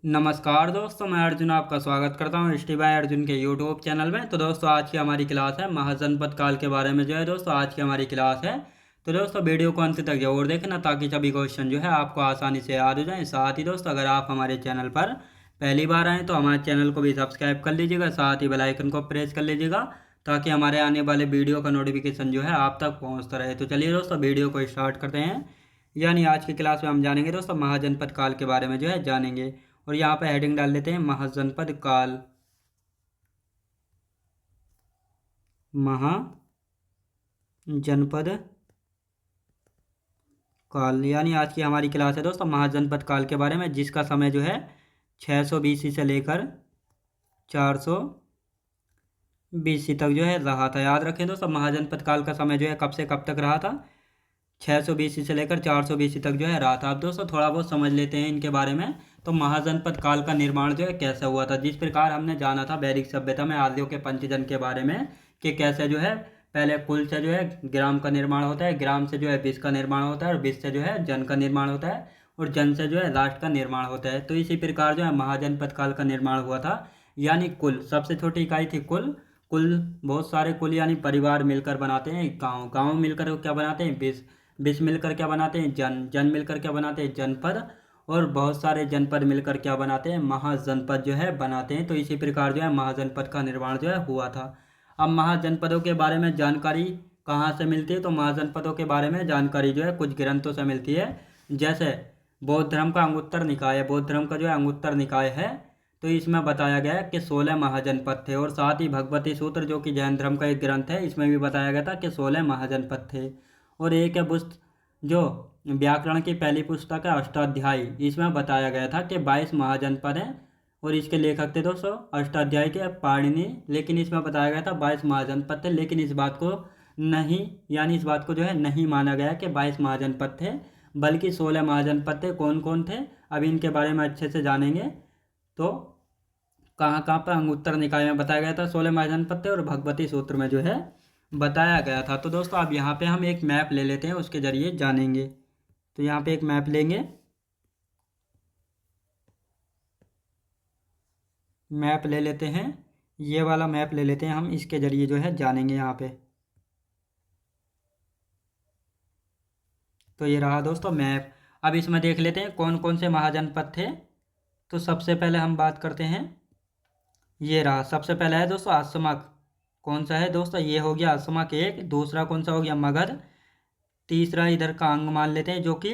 नमस्कार दोस्तों, मैं अर्जुन आपका स्वागत करता हूँ हिस्ट्री बाय अर्जुन के यूट्यूब चैनल में। तो दोस्तों आज की हमारी क्लास है महाजनपद काल के बारे में जो है दोस्तों आज की हमारी क्लास है। तो दोस्तों वीडियो को अंत तक जरूर देखना ताकि सभी क्वेश्चन जो है आपको आसानी से याद हो जाए। साथ ही दोस्तों अगर आप हमारे चैनल पर पहली बार आएँ तो हमारे चैनल को भी सब्सक्राइब कर लीजिएगा, साथ ही बेल आइकन को प्रेस कर लीजिएगा ताकि हमारे आने वाले वीडियो का नोटिफिकेशन जो है आप तक पहुँचता रहे। तो चलिए दोस्तों वीडियो को स्टार्ट करते हैं। यानी आज की क्लास में हम जानेंगे दोस्तों महाजनपद काल के बारे में जो है जानेंगे। और यहाँ पे हेडिंग डाल देते हैं महाजनपद काल। महाजनपद काल यानी आज की हमारी क्लास है दोस्तों महाजनपद काल के बारे में, जिसका समय जो है 600 BC से लेकर 400 BC तक जो है रहा था। याद रखें दोस्तों महाजनपद काल का समय जो है कब से कब तक रहा था, 600 BC से लेकर 400 BC तक जो है रहा था। अब दोस्तों थोड़ा बहुत समझ लेते हैं इनके बारे में। तो महाजनपद काल का निर्माण जो है कैसे हुआ था। जिस प्रकार हमने जाना था वैदिक सभ्यता में आर्यों के पंचजन के बारे में कि कैसे जो है पहले कुल से जो है ग्राम का निर्माण होता है, ग्राम से जो है विश्व का निर्माण होता है और विश्व से जो है जन का निर्माण होता है और जन से जो है राष्ट्र का निर्माण होता है। तो इसी प्रकार जो है महाजनपद काल का निर्माण हुआ था। यानी कुल सबसे छोटी इकाई थी कुल। कुल बहुत सारे कुल यानी परिवार मिलकर बनाते हैं गांव, गांव मिलकर क्या बनाते हैं विश्व, विश्व मिलकर क्या बनाते हैं जन, जन मिलकर क्या बनाते हैं जनपद और बहुत सारे जनपद मिलकर क्या बनाते हैं महाजनपद जो है बनाते हैं। तो इसी प्रकार जो है महाजनपद का निर्माण जो है हुआ था। अब महाजनपदों के बारे में जानकारी कहाँ से मिलती है, तो महाजनपदों के बारे में जानकारी जो है कुछ ग्रंथों से मिलती है। जैसे बौद्ध धर्म का अंगुत्तर निकाय है, बौद्ध धर्म का जो है अंगुत्तर निकाय है, तो इसमें बताया गया है कि 16 महाजनपद थे। और साथ ही भगवती सूत्र जो कि जैन धर्म का एक ग्रंथ है, इसमें भी बताया गया था कि 16 महाजनपद थे। और एक है पुस्त जो व्याकरण की पहली पुस्तक है अष्टाध्यायी, इसमें बताया गया था कि 22 महाजनपद हैं और इसके लेखक थे दोस्तों अष्टाध्यायी के पाणिनि। लेकिन इसमें बताया गया था 22 महाजनपद थे, लेकिन इस बात को नहीं यानी इस बात को जो है नहीं माना गया कि 22 महाजनपद थे, बल्कि 16 महाजनपद थे। कौन कौन थे अभी इनके बारे में अच्छे से जानेंगे। तो कहाँ कहाँ पर अंगुत्तर निकाय में बताया गया था 16 महाजनपद थे और भगवती सूत्र में जो है बताया गया था। तो दोस्तों अब यहाँ पे हम एक मैप ले लेते हैं, उसके जरिए जानेंगे। तो यहाँ पे एक मैप लेंगे, मैप ले लेते हैं, ये वाला मैप ले लेते हैं हम, इसके जरिए जो है जानेंगे यहाँ पे। तो ये रहा दोस्तों मैप। अब इसमें देख लेते हैं कौन कौन से महाजनपद थे। तो सबसे पहले हम बात करते हैं, ये रहा सबसे पहले है दोस्तों असमक। कौन सा है दोस्तों, ये हो गया असमक एक। दूसरा कौन सा हो गया मगध। तीसरा इधर का अंग मान लेते हैं जो कि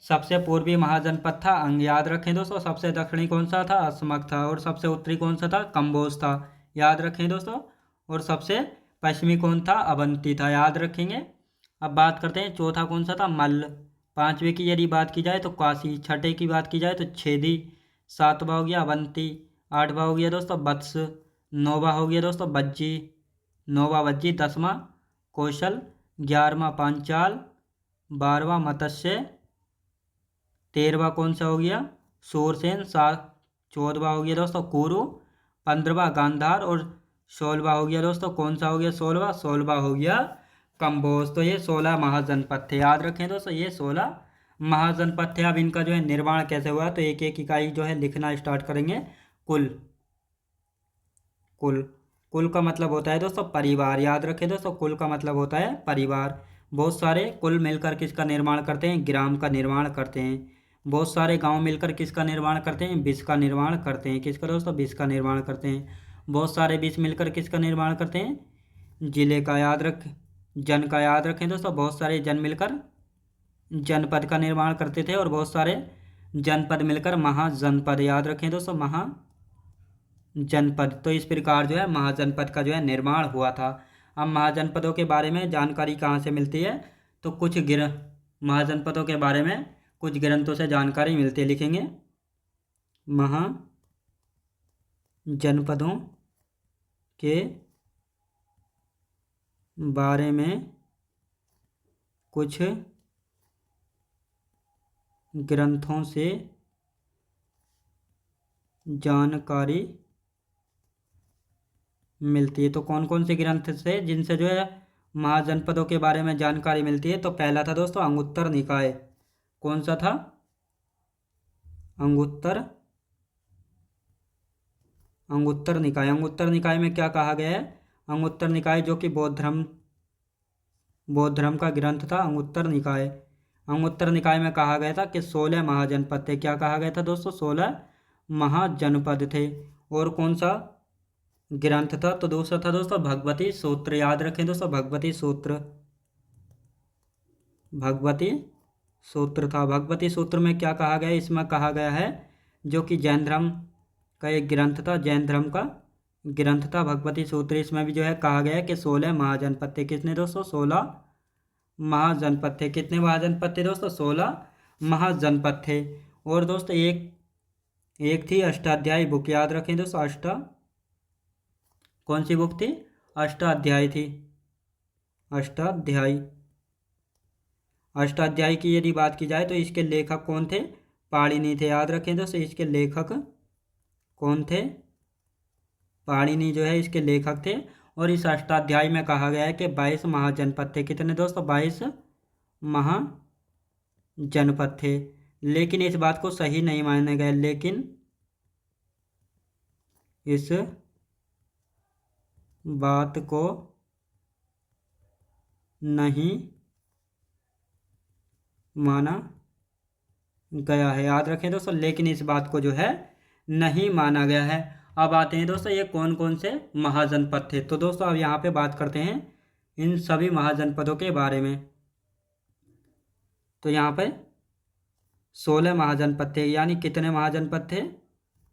सबसे पूर्वी महाजनपद था, अंग याद रखें दोस्तों। सबसे दक्षिणी कौन सा था, असमक था। और सबसे उत्तरी कौन सा था, कंबोज था, याद रखें दोस्तों। और सबसे पश्चिमी कौन था, अवंती था, याद रखेंगे। अब बात करते हैं चौथा कौन सा था, मल्ल। पांचवे की यदि बात की जाए तो काशी, छठे की बात की जाए तो छेदी, सातवां हो गया अवंती, आठवां हो गया दोस्तों वत्स, नौवां हो गया दोस्तों बज्जी, नौवां वज्जी, 10वां कौशल, 11वां पांचाल, 12वां मत्स्य, 13वां कौन सा हो गया सूरसेन, 14वां हो गया दोस्तों कुरु, 15वां गांधार और 16वां हो गया दोस्तों कौन सा हो गया 16वां हो गया कंबोज। तो ये 16 महाजनपद थे, याद रखें दोस्तों ये 16 महाजनपद थे। अब इनका जो है निर्माण कैसे हुआ, तो एक एक इकाई जो है लिखना स्टार्ट करेंगे। कुल, कुल, कुल का मतलब होता है दोस्तों परिवार, याद रखें दोस्तों कुल का मतलब होता है परिवार। बहुत सारे कुल मिलकर किसका निर्माण करते हैं, ग्राम का निर्माण करते हैं। बहुत सारे गांव मिलकर किसका निर्माण करते हैं, विश्व का निर्माण करते हैं। किसका दोस्तों, विश्व का निर्माण करते हैं। बहुत सारे विश्व मिलकर किसका निर्माण करते हैं, जिले का, याद रख जन का, याद रखें दोस्तों। बहुत सारे जन मिलकर जनपद का निर्माण करते थे और बहुत सारे जनपद मिलकर महाजनपद, याद रखें दोस्तों महाजनपद। तो इस प्रकार जो है महाजनपद का जो है निर्माण हुआ था। अब महाजनपदों के बारे में जानकारी कहाँ से मिलती है, तो कुछ महाजनपदों के बारे में कुछ ग्रंथों से जानकारी मिलती है, लिखेंगे महाजनपदों के बारे में कुछ ग्रंथों से जानकारी मिलती है। तो कौन कौन से ग्रंथ से जिनसे जो है महाजनपदों के बारे में जानकारी मिलती है, तो पहला था दोस्तों अंगुत्तर निकाय। कौन सा था, अंगुत्तर अंगुत्तर निकाय। अंगुत्तर निकाय में क्या कहा गया है? अंगुत्तर निकाय जो कि बौद्ध धर्म का ग्रंथ था, अंगुत्तर निकाय। अंगुत्तर निकाय में कहा गया था कि 16 महाजनपद थे। क्या कहा गया था दोस्तों? 16 महाजनपद थे। और कौन सा ग्रंथ था? तो दूसरा था दोस्तों भगवती सूत्र। याद रखें दोस्तों, भगवती सूत्र। भगवती सूत्र था। भगवती सूत्र में क्या कहा गया है? इसमें कहा गया है जो कि जैन धर्म का एक ग्रंथ था, जैन धर्म का ग्रंथ था भगवती सूत्र। इसमें भी जो है कहा गया है कि 16 महाजनपद थे। कितने दोस्तों? 16 महाजनपद थे। कितने महाजनपद थे दोस्तों? 16 महाजनपद थे। और दोस्तों एक थी अष्टाध्यायी बुक। याद रखें दोस्तों, कौन सी बुक थी? अष्टाध्यायी थी, अष्टाध्यायी। अष्टाध्यायी की यदि बात की जाए तो इसके लेखक कौन थे? पाणिनि थे। याद रखें दोस्तों, इसके लेखक कौन थे? पाणिनि जो है इसके लेखक थे। और इस अष्टाध्यायी में कहा गया है कि 22 महाजनपद थे। कितने दोस्तों? 22 महाजनपद थे। लेकिन इस बात को सही नहीं माना गया। लेकिन इस बात को नहीं माना गया है। याद रखें दोस्तों, लेकिन इस बात को जो है नहीं माना गया है। अब आते हैं दोस्तों ये कौन कौन से महाजनपद थे। तो दोस्तों अब यहाँ पे बात करते हैं इन सभी महाजनपदों के बारे में। तो यहाँ पे 16 महाजनपद थे। यानी कितने महाजनपद थे?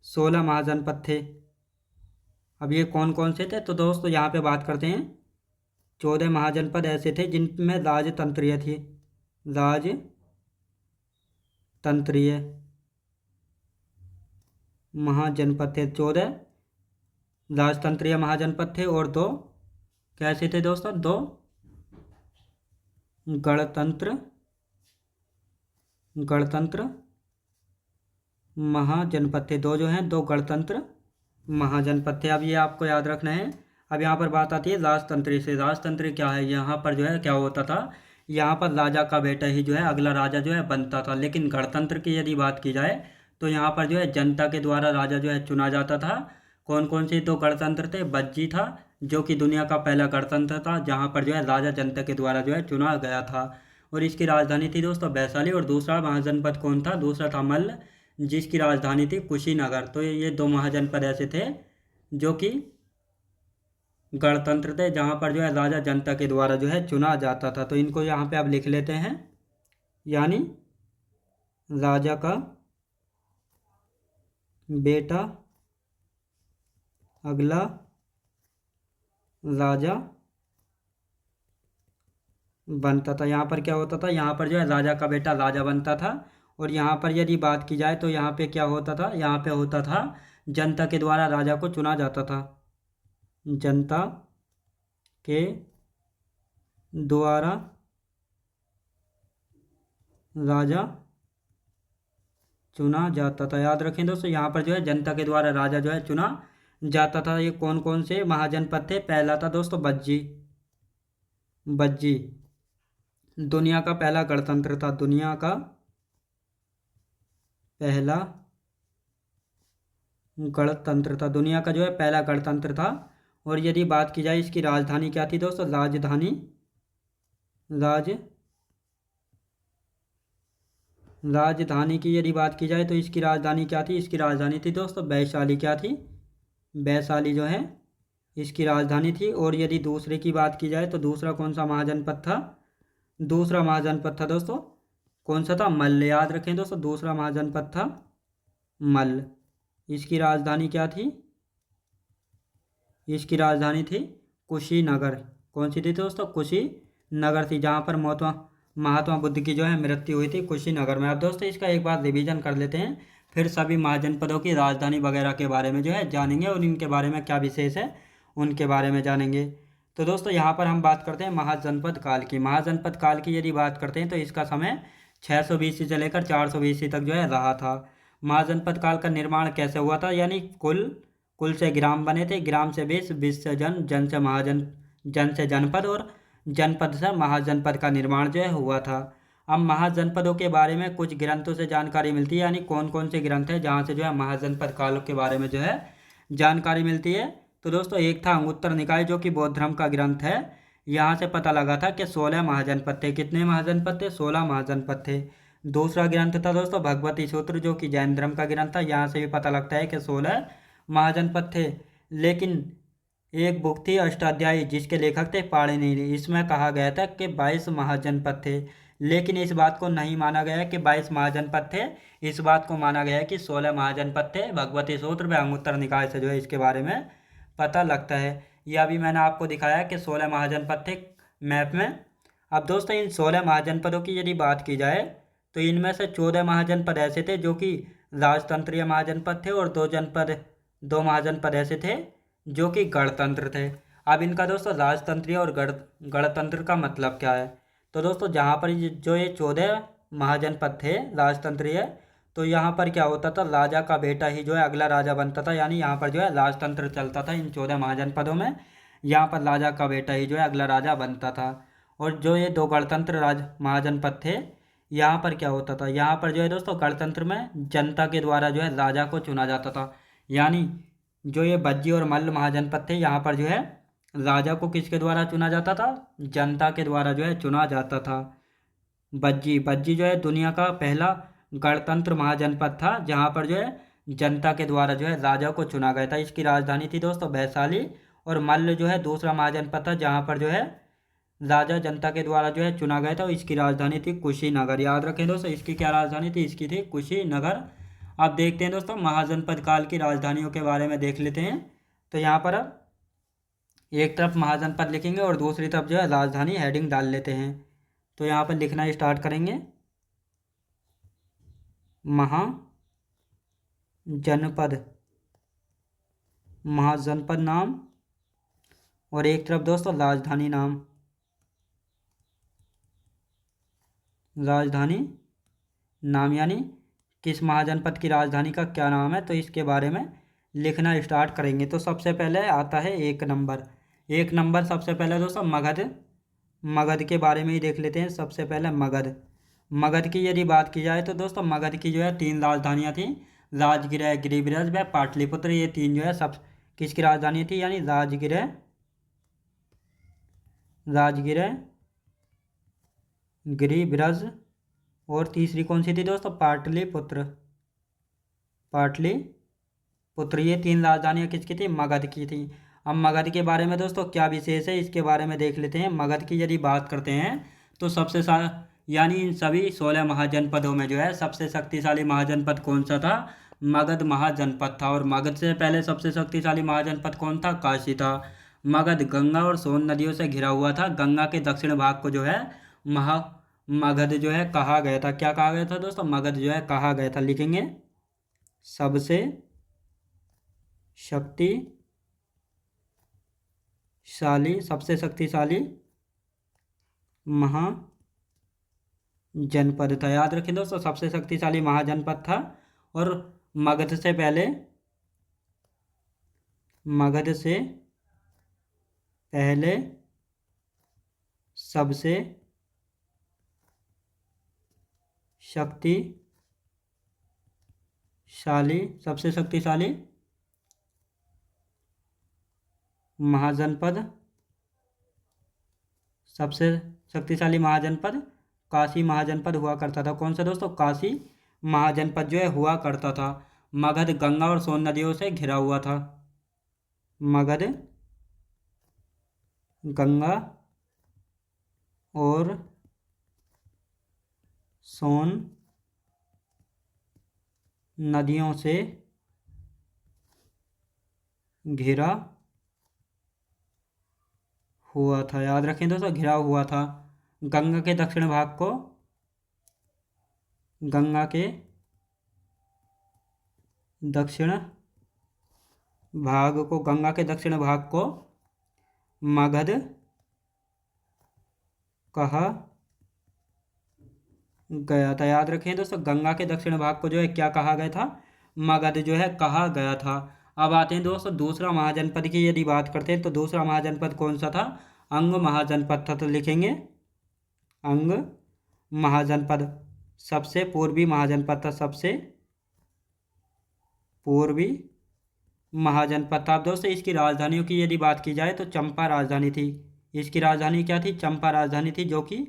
16 महाजनपद थे। अब ये कौन कौन से थे? तो दोस्तों यहाँ पे बात करते हैं 14 महाजनपद ऐसे थे जिनमें राजतंत्रीय थी, राजतंत्रीय महाजनपद थे। 14 राजतंत्रीय महाजनपद थे। और 2 कैसे थे दोस्तों? 2 गणतंत्र महाजनपद थे। 2 जो हैं 2 गणतंत्र महाजनपद थे। अब ये आपको याद रखना है। अब यहाँ पर बात आती है राजतंत्री से। राजतंत्री क्या है? यहाँ पर जो है क्या होता था? यहाँ पर राजा का बेटा ही जो है अगला राजा जो है बनता था। लेकिन गणतंत्र की यदि बात की जाए तो यहाँ पर जो है जनता के द्वारा राजा जो है चुना जाता था। कौन कौन से 2 गणतंत्र थे? बज्जी था जो कि दुनिया का पहला गणतंत्र था, जहाँ पर जो है राजा जनता के द्वारा जो है चुना गया था। और इसकी राजधानी थी दोस्तों वैशाली। और दूसरा महाजनपद कौन था? दूसरा था मल्ल, जिसकी राजधानी थी कुशीनगर। तो ये 2 महाजनपद ऐसे थे जो कि गणतंत्र थे, जहाँ पर जो है राजा जनता के द्वारा जो है चुना जाता था। तो इनको यहाँ पे आप लिख लेते हैं। यानी राजा का बेटा अगला राजा बनता था। यहाँ पर क्या होता था? यहाँ पर जो है राजा का बेटा राजा बनता था। और यहाँ पर यदि बात की जाए तो यहाँ पे क्या होता था? यहाँ पे होता था जनता के द्वारा राजा को चुना जाता था, जनता के द्वारा राजा चुना जाता था। याद रखें दोस्तों, यहाँ पर जो है जनता के द्वारा राजा जो है चुना जाता था। ये कौन कौन से महाजनपद थे? पहला था दोस्तों बज्जी। बज्जी दुनिया का पहला गणतंत्र था, दुनिया का पहला गणतंत्र था, दुनिया का जो है पहला गणतंत्र था। और यदि बात की जाए इसकी राजधानी क्या थी दोस्तों? राजधानी की यदि बात की जाए तो इसकी राजधानी क्या थी? इसकी राजधानी थी दोस्तों वैशाली। क्या थी? वैशाली जो है इसकी राजधानी थी। और यदि दूसरे की बात की जाए तो दूसरा कौन सा महाजनपद था? दूसरा महाजनपद था दोस्तों कौन सा था? मल्ल। याद रखें दोस्तों, दूसरा महाजनपद था मल्ल। इसकी राजधानी क्या थी? इसकी राजधानी थी कुशीनगर। कौन सी थी दोस्तों? कुशीनगर थी, जहाँ पर महात्मा बुद्ध की जो है मृत्यु हुई थी, कुशीनगर में। अब दोस्तों इसका एक बार रिवीजन कर लेते हैं, फिर सभी महाजनपदों की राजधानी वगैरह के बारे में जो है जानेंगे और इनके बारे में क्या विशेष है उनके बारे में जानेंगे। तो दोस्तों यहाँ पर हम बात करते हैं महाजनपद काल की। महाजनपद काल की यदि बात करते हैं तो इसका समय 600 BC से लेकर 400 BC तक जो है रहा था। महाजनपद काल का निर्माण कैसे हुआ था? यानी कुल से ग्राम बने थे, ग्राम से विश्व, विश्व से जन से महाजन, जन से जनपद और जनपद से महाजनपद का निर्माण जो है हुआ था। अब महाजनपदों के बारे में कुछ ग्रंथों से जानकारी मिलती है। यानी कौन कौन से ग्रंथ हैं जहाँ से जो है महाजनपद काल के बारे में जो है जानकारी मिलती है। तो दोस्तों एक था अंगुत्तर निकाय जो कि बौद्ध धर्म का ग्रंथ है। यहाँ से पता लगा था कि 16 महाजनपद थे। कितने महाजनपद थे? 16 महाजनपद थे। दूसरा ग्रंथ था दोस्तों भगवती सूत्र जो कि जैन धर्म का ग्रंथ था। यहाँ से भी पता लगता है कि 16 महाजनपद थे। लेकिन एक बुक थी अष्टाध्यायी जिसके लेखक थे पाणिनि। इसमें कहा गया था कि 22 महाजनपद थे। लेकिन इस बात को नहीं माना गया कि 22 महाजनपद थे। इस बात को माना गया कि 16 महाजनपद थे। भगवती सूत्र व अंगुत्तर निकाय से जो है इसके बारे में पता लगता है। यह अभी मैंने आपको दिखाया कि 16 महाजनपद थे मैप में। अब दोस्तों इन 16 महाजनपदों की यदि बात की जाए तो इनमें से 14 महाजनपद ऐसे थे जो कि राजतंत्रीय महाजनपद थे और दो महाजनपद ऐसे थे जो कि गणतंत्र थे। अब इनका दोस्तों राजतंत्रीय और गणतंत्र का मतलब क्या है? तो दोस्तों जहाँ पर जो ये 14 महाजनपद थे राजतंत्रीय, तो यहाँ पर क्या होता था, राजा का बेटा ही जो है अगला राजा बनता था। यानी यहाँ पर जो है राजतंत्र चलता था इन 14 महाजनपदों में। यहाँ पर राजा का बेटा ही जो है अगला राजा बनता था। और जो ये दो गणतंत्र महाजनपद थे, यहाँ पर क्या होता था, यहाँ पर जो है दोस्तों गणतंत्र में जनता के द्वारा जो है राजा को चुना जाता था। यानी जो ये बज्जी और मल्ल महाजनपद थे, यहाँ पर जो है राजा को किसके द्वारा चुना जाता था? जनता के द्वारा जो है चुना जाता था। बज्जी बज्जी जो है दुनिया का पहला गणतंत्र महाजनपद था जहाँ पर जो है जनता के द्वारा जो है राजा को चुना गया था। इसकी राजधानी थी दोस्तों वैशाली। और मल्ल जो है दूसरा महाजनपद था जहाँ पर जो है राजा जनता के द्वारा जो है चुना गया था। इसकी राजधानी थी कुशीनगर। याद रखें दोस्तों, इसकी क्या राजधानी थी? इसकी थी कुशीनगर। अब देखते हैं दोस्तों महाजनपद काल की राजधानियों के बारे में देख लेते हैं। तो यहाँ पर अब एक तरफ महाजनपद लिखेंगे और दूसरी तरफ जो है राजधानी हेडिंग डाल लेते हैं। तो यहाँ पर लिखना स्टार्ट करेंगे महाजनपद, महाजनपद नाम, और एक तरफ दोस्तों राजधानी नाम, राजधानी नाम। यानी किस महाजनपद की राजधानी का क्या नाम है, तो इसके बारे में लिखना स्टार्ट करेंगे। तो सबसे पहले आता है 1 नंबर। 1 नंबर सबसे पहले दोस्तों मगध। मगध के बारे में ही देख लेते हैं। सबसे पहले मगध। मगध की यदि बात की जाए तो दोस्तों मगध की जो है 3 राजधानियाँ थीं, राजगृह, गिरिब्रज व पाटलिपुत्र। ये 3 जो है सब किसकी राजधानी थी? यानी राजगृह, राजगृह, गिरिब्रज, और तीसरी कौन सी थी दोस्तों? पाटलिपुत्र। पाटलिपुत्र। ये 3 राजधानियाँ किसकी थी? मगध की थी। अब मगध के बारे में दोस्तों क्या विशेष है इसके बारे में देख लेते हैं। मगध की यदि बात करते हैं तो यानी इन सभी 16 महाजनपदों में जो है सबसे शक्तिशाली महाजनपद कौन सा था? मगध महाजनपद था। और मगध से पहले सबसे शक्तिशाली महाजनपद कौन था? काशी था। मगध गंगा और सोन नदियों से घिरा हुआ था। गंगा के दक्षिण भाग को जो है मगध जो है कहा गया था। क्या कहा गया था दोस्तों? मगध जो है कहा गया था। लिखेंगे सबसे शक्तिशाली, सबसे शक्तिशाली महाजनपद था। याद रखें दोस्तों, सबसे शक्तिशाली महाजनपद था। और मगध से पहले, मगध से पहले सबसे शक्तिशाली, सबसे शक्तिशाली महाजनपद, सबसे शक्तिशाली महाजनपद काशी महाजनपद हुआ करता था। कौन सा दोस्तों? काशी महाजनपद जो है हुआ करता था। मगध गंगा और सोन नदियों से घिरा हुआ था। मगध गंगा और सोन नदियों से घिरा हुआ था। याद रखें दोस्तों, घिरा हुआ था। गंगा के दक्षिण भाग को, गंगा के दक्षिण भाग को, गंगा के दक्षिण भाग को मगध कहा गया था। याद रखें दोस्तों, गंगा के दक्षिण भाग को जो है क्या कहा गया था? मगध जो है कहा गया था। अब आते हैं दोस्तों दूसरा महाजनपद की यदि बात करते हैं तो दूसरा महाजनपद कौन सा था? अंग महाजनपद था। तो लिखेंगे अंग महाजनपद। सबसे पूर्वी महाजनपद था, सबसे पूर्वी महाजनपद था। अब दोस्तों इसकी राजधानियों की यदि बात की जाए तो चंपा राजधानी थी। इसकी राजधानी क्या थी? चंपा राजधानी थी, जो कि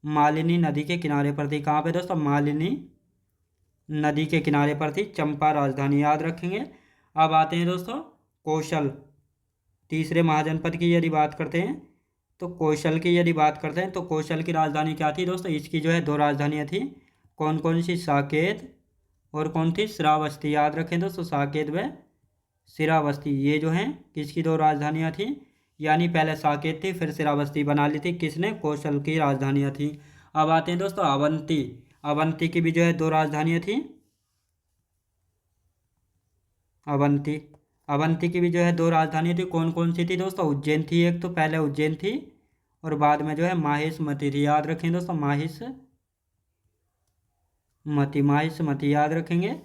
मालिनी नदी के किनारे पर थी। कहाँ पे दोस्तों? मालिनी नदी के किनारे पर थी चंपा राजधानी, याद रखेंगे। अब आते हैं दोस्तों कौशल। तीसरे महाजनपद की यदि बात करते हैं तो कौशल की यदि बात करते हैं तो कौशल की राजधानी क्या थी दोस्तों? इसकी जो है दो राजधानियाँ थी। कौन कौन सी? साकेत और कौन थी? श्रावस्ती। याद रखें दोस्तों, साकेत व श्रावस्ती, ये जो हैं किसकी दो राजधानियाँ थी? यानी पहले साकेत थी, फिर श्रावस्ती बना ली थी किसने? कौशल की राजधानियाँ थी। अब आते हैं दोस्तों अवंती। अवंती की भी जो है दो राजधानियाँ थी। अवंती अवंती की भी जो है दो राजधानी थी। कौन कौन सी थी दोस्तों? उज्जैन थी एक, तो पहले उज्जैन थी और बाद में जो है माहिष्मती थी। याद रखें दोस्तों, माहिष्मती याद रखेंगे।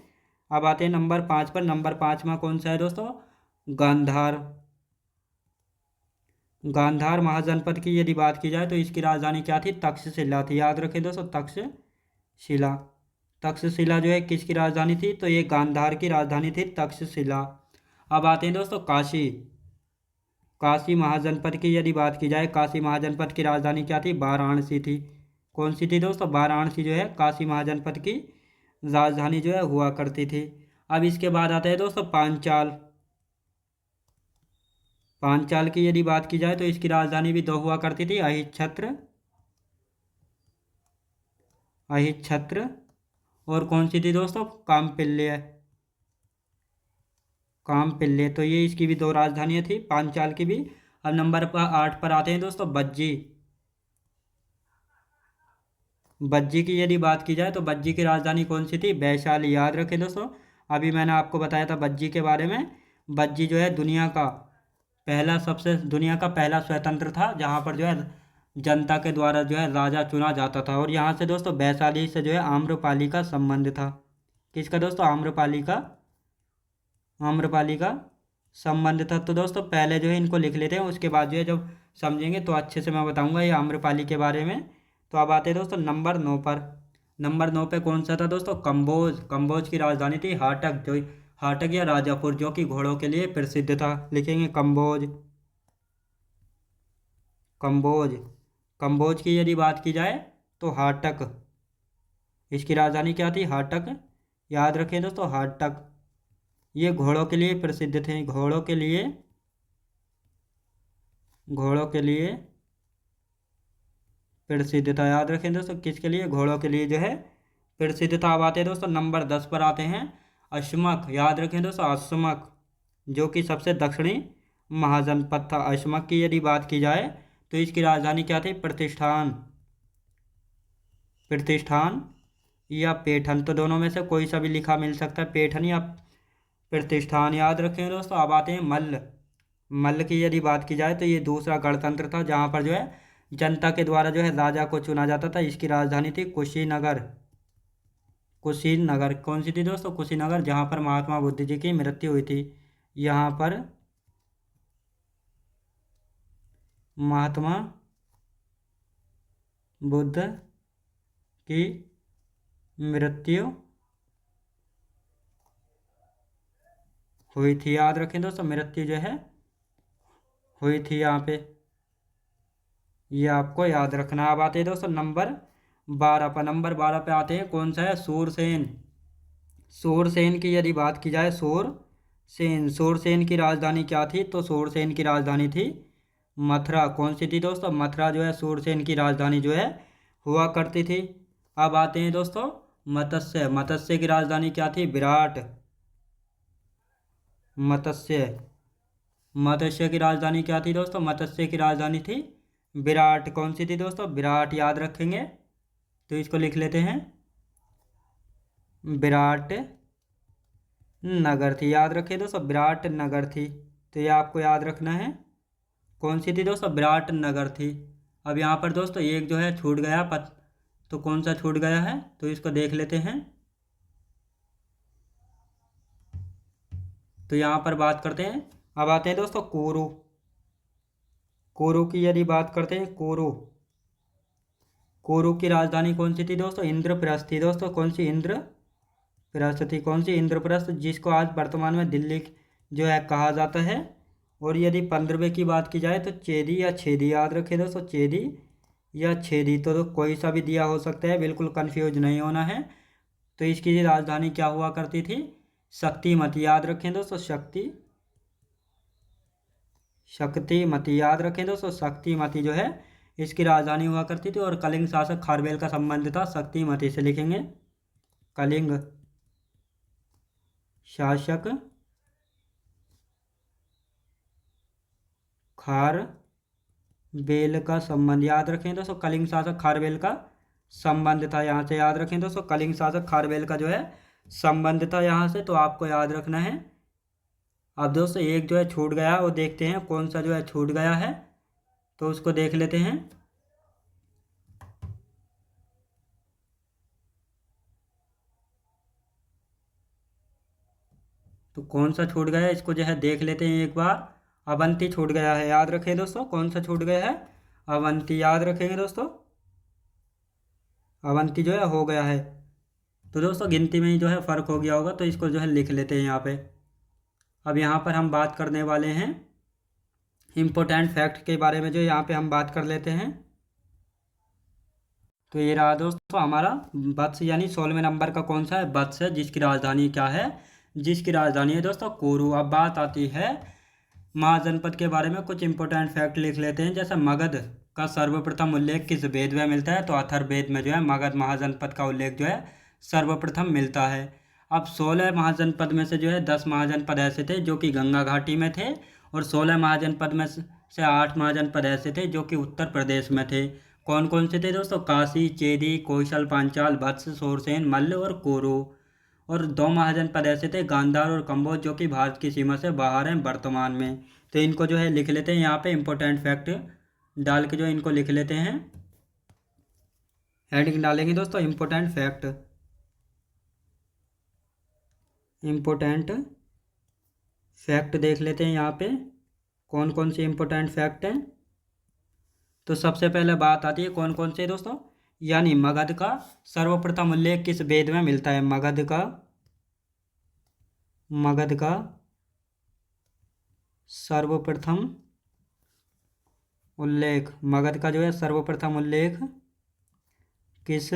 अब आते हैं नंबर 5 पर। नंबर 5 में कौन सा है दोस्तों? गांधार। गांधार महाजनपद की यदि बात की जाए तो इसकी राजधानी क्या थी? तक्षशिला थी। याद रखें दोस्तों, तक्षशिला। तक्षशिला जो है किसकी राजधानी थी? तो ये गांधार की राजधानी थी, तक्षशिला। अब आते हैं दोस्तों काशी। काशी महाजनपद की यदि बात की जाए, काशी महाजनपद की राजधानी क्या थी? वाराणसी थी। कौन सी थी दोस्तों? वाराणसी जो है काशी महाजनपद की राजधानी जो है हुआ करती थी। अब इसके बाद आता है दोस्तों पांचाल। पांचाल की यदि बात की जाए तो इसकी राजधानी भी दो हुआ करती थी, अहिच्छत्र। अहिच्छत्र और कौन सी थी दोस्तों? कामपिल्य। कामपिल्य, तो ये इसकी भी दो राजधानियाँ थी पांचाल की भी। अब नंबर 8 पर आते हैं दोस्तों बज्जी। बज्जी की यदि बात की जाए तो बज्जी की राजधानी कौन सी थी? वैशाली। याद रखें दोस्तों, अभी मैंने आपको बताया था बज्जी के बारे में। बज्जी जो है दुनिया का पहला स्वतंत्र था, जहाँ पर जो है जनता के द्वारा जो है राजा चुना जाता था। और यहाँ से दोस्तों वैशाली से जो है आम्रपाली का संबंध था। किसका दोस्तों? आम्रपाली का संबंध था। तो दोस्तों पहले जो है इनको लिख लेते हैं, उसके बाद जो है जब समझेंगे तो अच्छे से मैं बताऊंगा ये आम्रपाली के बारे में। तो अब आते हैं दोस्तों नंबर 9 पर। नंबर 9 पे कौन सा था दोस्तों? कंबोज। कंबोज की राजधानी थी हाटक या राजापुर, जो कि घोड़ों के लिए प्रसिद्ध था। लिखेंगे कंबोज। कंबोज कंबोज की यदि बात की जाए तो हाटक। इसकी राजधानी क्या थी? हाटक। याद रखें दोस्तों, हाटक। ये घोड़ों के लिए प्रसिद्ध थे। घोड़ों के लिए प्रसिद्ध था। याद रखें दोस्तों, किसके लिए? घोड़ों के लिए जो है प्रसिद्ध था। अब आते हैं दोस्तों नंबर 10 पर आते हैं अशमक। याद रखें दोस्तों, अशमक जो कि सबसे दक्षिणी महाजनपद था। अशमक की यदि बात की जाए तो इसकी राजधानी क्या थी? प्रतिष्ठान या पेठन, तो दोनों में से कोई सा भी लिखा मिल सकता है, पेठन या प्रतिष्ठान। याद रखें दोस्तों। अब आते हैं मल्ल। मल्ल की यदि बात की जाए तो ये दूसरा गणतंत्र था, जहाँ पर जो है जनता के द्वारा जो है राजा को चुना जाता था। इसकी राजधानी थी कुशीनगर। कुशीनगर कौन सी थी दोस्तों? कुशीनगर, जहाँ पर महात्मा बुद्ध जी की मृत्यु हुई थी। यहाँ पर महात्मा बुद्ध की मृत्यु हुई थी। याद रखें दोस्तों, मृत्यु जो है हुई थी यहाँ पे, ये आपको याद रखना। अब आते हैं दोस्तों नंबर 12 पर। नंबर 12 पे आते हैं, कौन सा है? सूरसेन। सूरसेन की यदि बात की जाए, सूरसेन की राजधानी क्या थी? तो सूरसेन की राजधानी थी मथुरा। कौन सी थी दोस्तों? मथुरा जो है सूरसेन की राजधानी जो है हुआ करती थी। अब आते हैं दोस्तों मत्स्य। मत्स्य की राजधानी क्या थी? विराट। मत्स्य मत्स्य की राजधानी क्या थी दोस्तों? मत्स्य की राजधानी थी विराट। कौन सी थी दोस्तों? विराट। याद रखेंगे, तो इसको लिख लेते हैं, विराट नगर थी। याद रखिए दोस्तों, विराट नगर थी, तो ये आपको याद रखना है। कौन सी थी दोस्तों? विराट नगर थी। अब यहाँ पर दोस्तों एक जो है छूट गया तो कौन सा छूट गया है? तो इसको देख लेते हैं। तो यहाँ पर बात करते हैं। अब आते हैं दोस्तों कोरू। कोरू की यदि बात करते हैं, कोरू की राजधानी कौन सी थी दोस्तों? इंद्रप्रस्थ थी दोस्तों। कौन सी? इंद्रप्रस्थ थी। कौन सी? इंद्रप्रस्थ, जिसको आज वर्तमान में दिल्ली जो है कहा जाता है। और यदि 15वें की बात की जाए तो चेदी या छेदी याद रखें दोस्तों, चेदी या छेदी। तो कोई सा भी दिया हो सकता है, बिल्कुल कंफ्यूज नहीं होना है। तो इसकी राजधानी क्या हुआ करती थी? शक्तिमती याद रखें दोस्तों, शक्तिमती याद रखें दोस्तों, शक्तिमती जो है इसकी राजधानी हुआ करती थी। और कलिंग शासक खारवेल का संबंध था शक्तिमती से, लिखेंगे कलिंग शासक खारवेल का संबंध याद रखें दोस्तों, कलिंग शासक खारवेल का संबंध था। यहाँ से याद रखें दोस्तों, कलिंग शासक खारवेल का जो है संबंध था यहाँ से, तो आपको याद रखना है। अब दोस्तों एक जो है छूट गया, वो देखते हैं कौन सा जो है छूट गया है, तो उसको देख लेते हैं। तो कौन सा छूट गया है इसको जो है देख लेते हैं एक बार। अवंती छूट गया है, याद रखें दोस्तों, कौन सा छूट गया है? अवंती याद रखेंगे दोस्तों, अवंती जो है हो गया है। तो दोस्तों गिनती में ही जो है फ़र्क हो गया होगा, तो इसको जो है लिख लेते हैं यहाँ पे। अब यहाँ पर हम बात करने वाले हैं इम्पोर्टेंट फैक्ट के बारे में, जो यहाँ पे हम बात कर लेते हैं। तो ये रहा दोस्तों हमारा वत्स, यानी 16वें नंबर का कौन सा है? वत्स है, जिसकी राजधानी क्या है? जिसकी राजधानी है दोस्तों कोरू। अब बात आती है महाजनपद के बारे में, कुछ इंपॉर्टेंट फैक्ट लिख लेते हैं। जैसे मगध का सर्वप्रथम उल्लेख किस वेद में मिलता है? तो अथर्ववेद में जो है मगध महाजनपद का उल्लेख जो है सर्वप्रथम मिलता है। अब 16 महाजनपद में से जो है 10 महाजनपद ऐसे थे जो कि गंगा घाटी में थे, और 16 महाजनपद में से 8 महाजनपद ऐसे थे जो कि उत्तर प्रदेश में थे। कौन कौन से थे दोस्तों? काशी, चेदी, कौशल, पांचाल, वत्स, शूरसेन, मल्ल और कोरू। और 2 महाजनपद ऐसे थे गांधार और कंबोज, जो कि भारत की सीमा से बाहर हैं वर्तमान में। तो इनको जो है लिख लेते हैं यहाँ पे, इंपॉर्टेंट फैक्ट डाल के जो इनको लिख लेते हैं। हेडिंग डालेंगे दोस्तों इंपॉर्टेंट फैक्ट, इंपॉर्टेंट फैक्ट देख लेते हैं यहाँ पे कौन कौन से इंपॉर्टेंट फैक्ट हैं। तो सबसे पहले बात आती है कौन कौन से दोस्तों, यानी मगध का सर्वप्रथम उल्लेख किस वेद में मिलता है? मगध का सर्वप्रथम उल्लेख, मगध का जो है सर्वप्रथम उल्लेख किस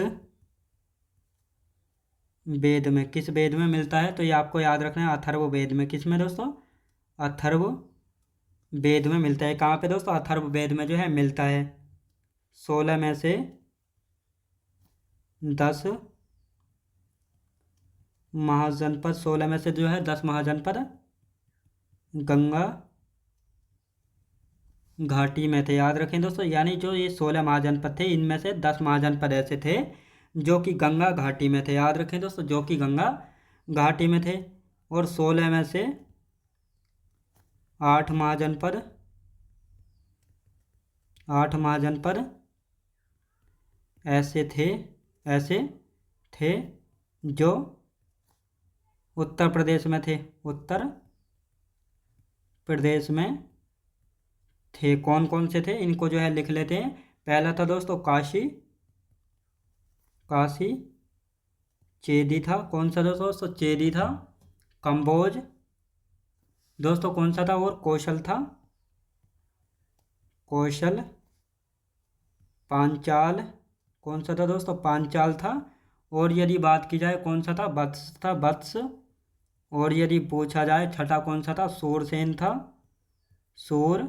वेद में, किस वेद में मिलता है? तो ये आपको याद रखना है, अथर्व वेद में। किस में दोस्तों? अथर्व वेद में मिलता है। कहाँ पे दोस्तों? अथर्व वेद में जो है मिलता है। 16 में से 10 महाजनपद, 16 में से जो है 10 महाजनपद गंगा घाटी में थे, याद रखें दोस्तों। यानी जो ये 16 महाजनपद थे, इनमें से 10 महाजनपद ऐसे थे जो कि गंगा घाटी में थे, याद रखें दोस्तों, जो कि गंगा घाटी में थे। और 16 में से 8 महाजनपद, 8 महाजनपद ऐसे थे जो उत्तर प्रदेश में थे, उत्तर प्रदेश में थे। कौन कौन से थे इनको जो है लिख लेते हैं। पहला था दोस्तों काशी, चेदी था। कौन सा दोस्तों? चेदी था। कंबोज दोस्तों कौन सा था? और कौशल था, कौशल। पांचाल कौन सा था दोस्तों? पांचाल था। और यदि बात की जाए कौन सा था? वत्स था, वत्स। और यदि पूछा जाए छठा कौन सा था? शूरसेन था, शूर।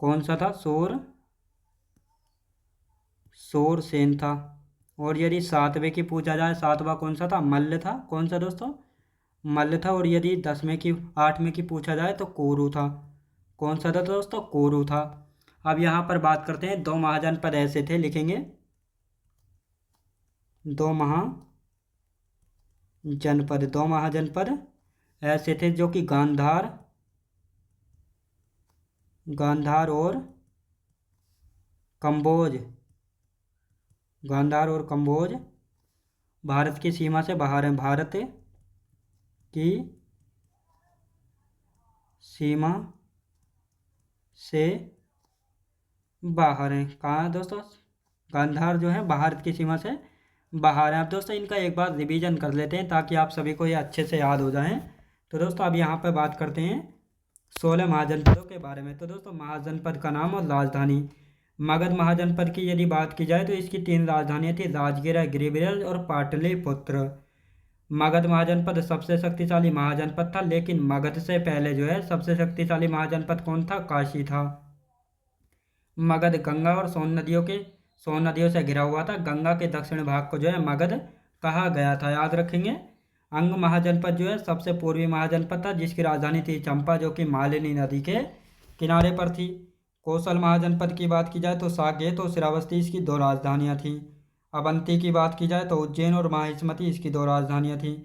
कौन सा था? शूरसेन था। और यदि 7वें की पूछा जाए, 7वां कौन सा था? मल्ल था। कौन सा दोस्तों? मल्ल था। और यदि 8वें की पूछा जाए तो कोरू था। कौन सा था दोस्तों? कोरू था। अब यहाँ पर बात करते हैं 2 महाजनपद ऐसे थे, लिखेंगे 2 महाजनपद ऐसे थे जो कि गांधार और कंबोज, गांधार और कंबोज भारत की सीमा से बाहर हैं, भारत की सीमा से बाहर हैं। कहाँ है दोस्तों? गांधार जो है भारत की सीमा से बाहर है। अब दोस्तों इनका एक बार रिवीजन कर लेते हैं ताकि आप सभी को ये अच्छे से याद हो जाएं। तो दोस्तों अब यहाँ पर बात करते हैं 16 महाजनपदों के बारे में। तो दोस्तों महाजनपद का नाम और राजधानी। मगध महाजनपद की यदि बात की जाए तो इसकी 3 राजधानियाँ थी, राजगीर, गिरिब्रज और पाटलिपुत्र। मगध महाजनपद सबसे शक्तिशाली महाजनपद था, लेकिन मगध से पहले जो है सबसे शक्तिशाली महाजनपद कौन था? काशी था। मगध गंगा और सोन नदियों से घिरा हुआ था। गंगा के दक्षिण भाग को जो है मगध कहा गया था, याद रखेंगे। अंग महाजनपद जो है सबसे पूर्वी महाजनपद था, जिसकी राजधानी थी चंपा, जो कि मालिनी नदी के किनारे पर थी। कौशल महाजनपद की बात की जाए तो साकेत और श्रावस्ती इसकी 2 राजधानियाँ थीं। अवंती की बात की जाए तो उज्जैन और माहिष्मती इसकी 2 राजधानियाँ थीं।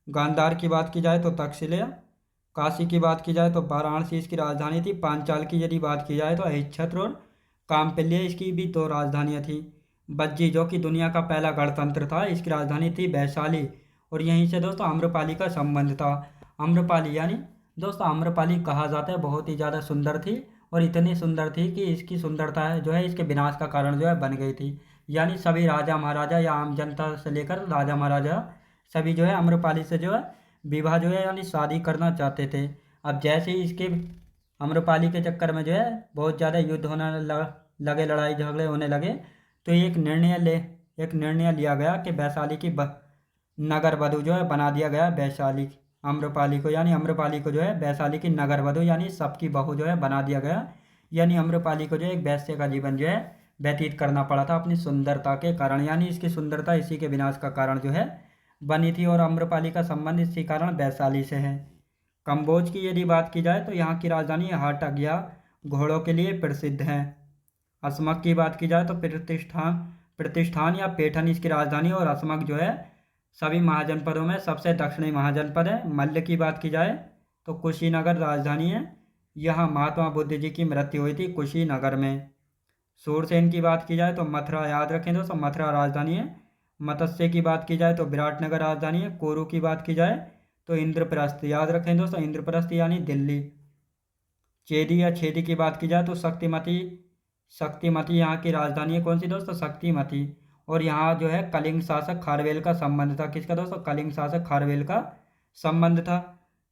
गांधार की बात की जाए तो तक्षशिला। काशी की बात की जाए तो वाराणसी इसकी राजधानी थी। पांचाल की यदि बात की जाए तो अहिच्छत्र और काम्पिल्य इसकी भी 2 राजधानियाँ थीं। बज्जी जो कि दुनिया का पहला गणतंत्र था, इसकी राजधानी थी वैशाली। और यहीं से दोस्तों आम्रपाली का संबंध था। आम्रपाली यानी दोस्तों आम्रपाली कहा जाता है बहुत ही ज़्यादा सुंदर थी, और इतनी सुंदर थी कि इसकी सुंदरता जो है इसके विनाश का कारण जो है बन गई थी। यानी सभी राजा महाराजा या आम जनता से लेकर राजा महाराजा सभी जो है आम्रपाली से जो है विवाह जो है यानी शादी करना चाहते थे। अब जैसे ही इसके आम्रपाली के चक्कर में जो है बहुत ज़्यादा युद्ध होने लगे, लड़ाई झगड़े होने लगे, तो एक निर्णय लिया गया कि वैशाली की नगर वधु जो है बना दिया गया वैशाली आम्रपाली को, यानी आम्रपाली को जो है वैशाली की नगर वधु यानी सबकी बहू जो है बना दिया गया। यानी आम्रपाली को जो है एक वैश्य का जीवन जो है व्यतीत करना पड़ा था अपनी सुंदरता के कारण, यानी इसकी सुंदरता इसी के विनाश का कारण जो है बनी थी। और आम्रपाली का संबंध इसी कारण वैशाली से है। कंबोज की यदि बात की जाए तो यहाँ की राजधानी हाटग्या घोड़ों के लिए प्रसिद्ध है। असमक की बात की जाए तो प्रतिष्ठान या पैठन इसकी राजधानी, और असमक जो है सभी महाजनपदों में सबसे दक्षिणी महाजनपद है। मल्ल की बात की जाए तो कुशीनगर राजधानी है। यहाँ महात्मा बुद्ध जी की मृत्यु हुई थी कुशीनगर में। सूरसेन की बात की जाए तो मथुरा, याद रखें दोस्तों मथुरा राजधानी है। मत्स्य की बात की जाए तो विराटनगर राजधानी है। कोरू की बात की जाए तो इंद्रप्रस्थ, याद रखें दोस्तों इंद्रप्रस्थ यानी दिल्ली। चेदी या छेदी की बात की जाए तो शक्तिमती यहाँ की राजधानी है। कौन सी दोस्तों? शक्तिमती। और यहाँ जो है कलिंग शासक खारवेल का संबंध था। किसका दोस्तों? कलिंग शासक खारवेल का संबंध था।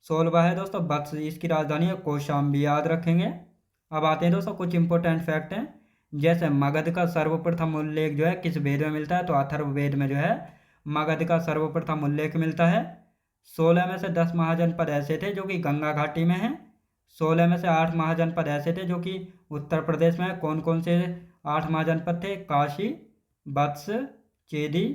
16वां है दोस्तों वत्स, इसकी राजधानी है कौशाम्बी, याद रखेंगे। अब आते हैं दोस्तों कुछ इंपॉर्टेंट फैक्ट हैं, जैसे मगध का सर्वप्रथम उल्लेख जो है किस वेद में मिलता है? तो अथर्ववेद में जो है मगध का सर्वप्रथम उल्लेख मिलता है। 16 में से 10 महाजनपद ऐसे थे जो कि गंगा घाटी में हैं। 16 में से 8 महाजनपद ऐसे थे जो कि उत्तर प्रदेश में हैं। कौन कौन से 8 महाजनपद थे? काशी, वत्स, चेदी,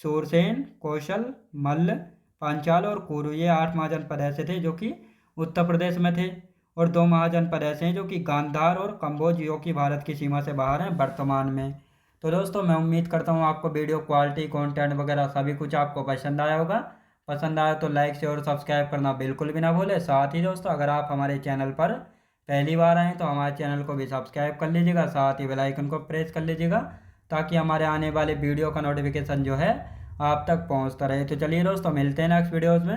सूरसेन, कौशल, मल्ल, पांचाल और कुरु, ये 8 महाजनपद ऐसे थे जो कि उत्तर प्रदेश में थे। और 2 महाजनपद ऐसे हैं जो कि गांधार और कंबोज, जो कि भारत की सीमा से बाहर हैं वर्तमान में। तो दोस्तों मैं उम्मीद करता हूँ आपको वीडियो क्वालिटी, कंटेंट वगैरह सभी कुछ आपको पसंद आया होगा। पसंद आया तो लाइक शेयर और सब्सक्राइब करना बिल्कुल भी ना भूलें। साथ ही दोस्तों अगर आप हमारे चैनल पर पहली बार आएँ तो हमारे चैनल को भी सब्सक्राइब कर लीजिएगा, साथ ही बेल आइकन को प्रेस कर लीजिएगा, ताकि हमारे आने वाले वीडियो का नोटिफिकेशन जो है आप तक पहुँचता रहे। तो चलिए दोस्तों मिलते हैं नेक्स्ट वीडियोज़ में।